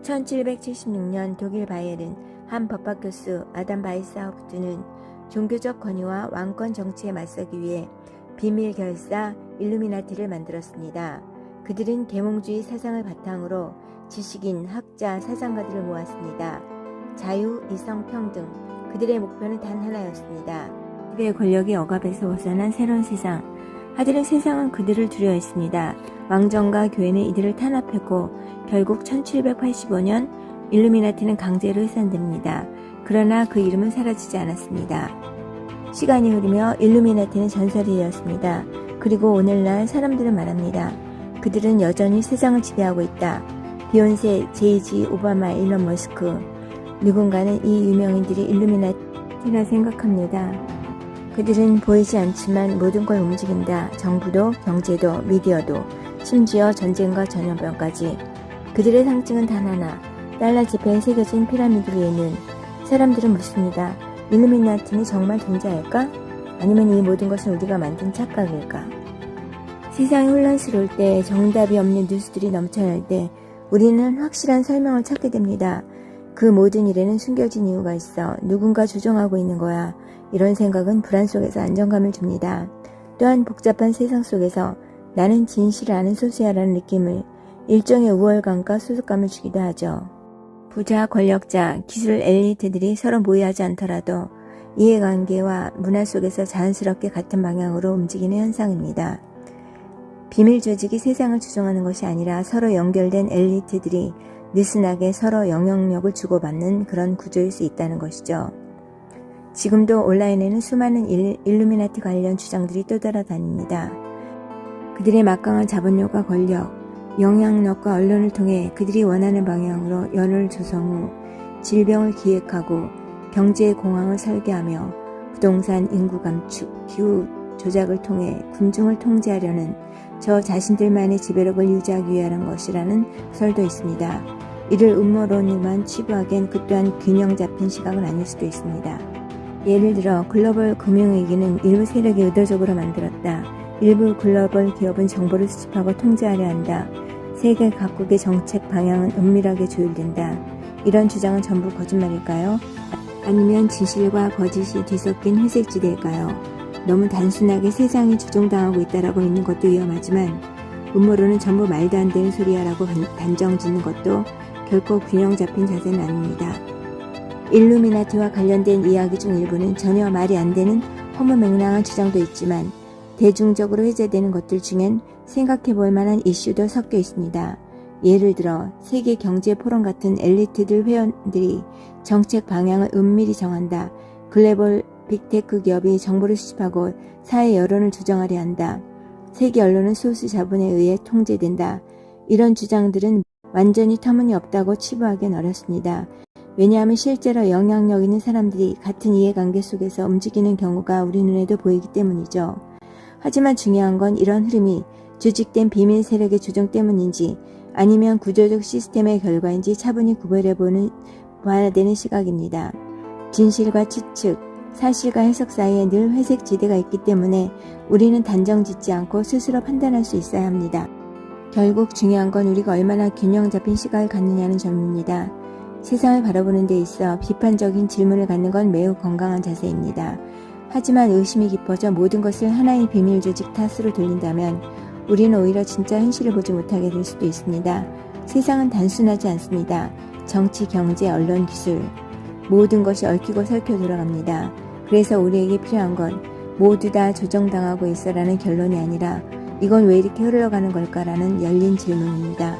1776년 독일 바이에른 한 법학 교수 아담 바이스하우프트는 종교적 권위와 왕권 정치에 맞서기 위해 비밀 결사 일루미나티를 만들었습니다. 그들은 계몽주의 사상을 바탕으로 지식인, 학자, 사상가들을 모았습니다. 자유, 이성, 평등. 그들의 목표는 단 하나였습니다. 그들의 권력이 억압에서 벗어난 새로운 세상. 하지만 세상은 그들을 두려워했습니다. 왕정과 교회는 이들을 탄압했고 결국 1785년 일루미나티는 강제로 해산됩니다. 그러나 그 이름은 사라지지 않았습니다. 시간이 흐르며 일루미나티는 전설이 되었습니다. 그리고 오늘날 사람들은 말합니다. 그들은 여전히 세상을 지배하고 있다. 비욘세, 제이지, 오바마, 일론 머스크. 누군가는 이 유명인들이 일루미나티라 생각합니다. 그들은 보이지 않지만 모든 걸 움직인다. 정부도, 경제도, 미디어도, 심지어 전쟁과 전염병까지. 그들의 상징은 단 하나. 달러 지폐에 새겨진 피라미드 위에는 사람들은 묻습니다. 일루미나티는 정말 존재할까? 아니면 이 모든 것은 우리가 만든 착각일까? 세상이 혼란스러울 때, 정답이 없는 뉴스들이 넘쳐날 때 우리는 확실한 설명을 찾게 됩니다. 그 모든 일에는 숨겨진 이유가 있어. 누군가 조종하고 있는 거야. 이런 생각은 불안 속에서 안정감을 줍니다. 또한 복잡한 세상 속에서 나는 진실을 아는 소수야라는 느낌을, 일종의 우월감과 소속감을 주기도 하죠. 부자, 권력자, 기술 엘리트들이 서로 모의하지 않더라도 이해관계와 문화 속에서 자연스럽게 같은 방향으로 움직이는 현상입니다. 비밀 조직이 세상을 조종하는 것이 아니라 서로 연결된 엘리트들이 느슨하게 서로 영향력을 주고받는 그런 구조일 수 있다는 것이죠. 지금도 온라인에는 수많은 일루미나티 관련 주장들이 떠돌아다닙니다. 그들의 막강한 자본력과 권력, 영향력과 언론을 통해 그들이 원하는 방향으로 연을 조성 후 질병을 기획하고 경제의 공황을 설계하며 부동산 인구 감축, 기후 조작을 통해 군중을 통제하려는 저 자신들만의 지배력을 유지하기 위한 것이라는 설도 있습니다. 이를 음모론으로만 치부하기엔 그 또한 균형 잡힌 시각은 아닐 수도 있습니다. 예를 들어 글로벌 금융위기는 일부 세력이 의도적으로 만들었다. 일부 글로벌 기업은 정보를 수집하고 통제하려 한다. 세계 각국의 정책 방향은 은밀하게 조율된다. 이런 주장은 전부 거짓말일까요? 아니면 진실과 거짓이 뒤섞인 회색지대일까요? 너무 단순하게 세상이 조종당하고 있다라고 믿는 것도 위험하지만 음모론은 전부 말도 안 되는 소리야라고 단정짓는 것도 결코 균형 잡힌 자세는 아닙니다. 일루미나티와 관련된 이야기 중 일부는 전혀 말이 안 되는 허무맹랑한 주장도 있지만 대중적으로 회자되는 것들 중엔 생각해 볼 만한 이슈도 섞여 있습니다. 예를 들어 세계 경제 포럼 같은 엘리트들 회원들이 정책 방향을 은밀히 정한다. 글로벌 빅테크 기업이 정보를 수집하고 사회 여론을 조정하려 한다. 세계 언론은 소수 자본에 의해 통제된다. 이런 주장들은 완전히 터무니없다고 치부하기는 어렵습니다. 왜냐하면 실제로 영향력 있는 사람들이 같은 이해관계 속에서 움직이는 경우가 우리 눈에도 보이기 때문이죠. 하지만 중요한 건 이런 흐름이 조직된 비밀 세력의 조정 때문인지 아니면 구조적 시스템의 결과인지 차분히 구별해 봐야 되는 시각입니다. 진실과 추측, 사실과 해석 사이에 늘 회색 지대가 있기 때문에 우리는 단정 짓지 않고 스스로 판단할 수 있어야 합니다. 결국 중요한 건 우리가 얼마나 균형 잡힌 시각을 갖느냐는 점입니다. 세상을 바라보는 데 있어 비판적인 질문을 갖는 건 매우 건강한 자세입니다. 하지만 의심이 깊어져 모든 것을 하나의 비밀 조직 탓으로 돌린다면 우리는 오히려 진짜 현실을 보지 못하게 될 수도 있습니다. 세상은 단순하지 않습니다. 정치, 경제, 언론, 기술 모든 것이 얽히고 설켜 돌아갑니다. 그래서 우리에게 필요한 건 모두 다 조정당하고 있어라는 결론이 아니라 이건 왜 이렇게 흘러가는 걸까라는 열린 질문입니다.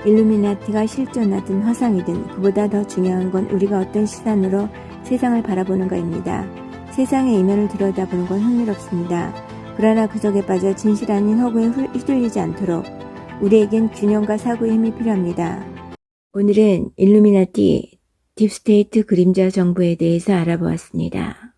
일루미나티가 실존하든 허상이든 그보다 더 중요한 건 우리가 어떤 시선으로 세상을 바라보는가입니다. 세상의 이면을 들여다보는 건 흥미롭습니다. 그러나 그 속에 빠져 진실 아닌 허구에 휘둘리지 않도록 우리에겐 균형과 사고의 힘이 필요합니다. 오늘은 일루미나티, 딥스테이트 그림자 정부에 대해서 알아보았습니다.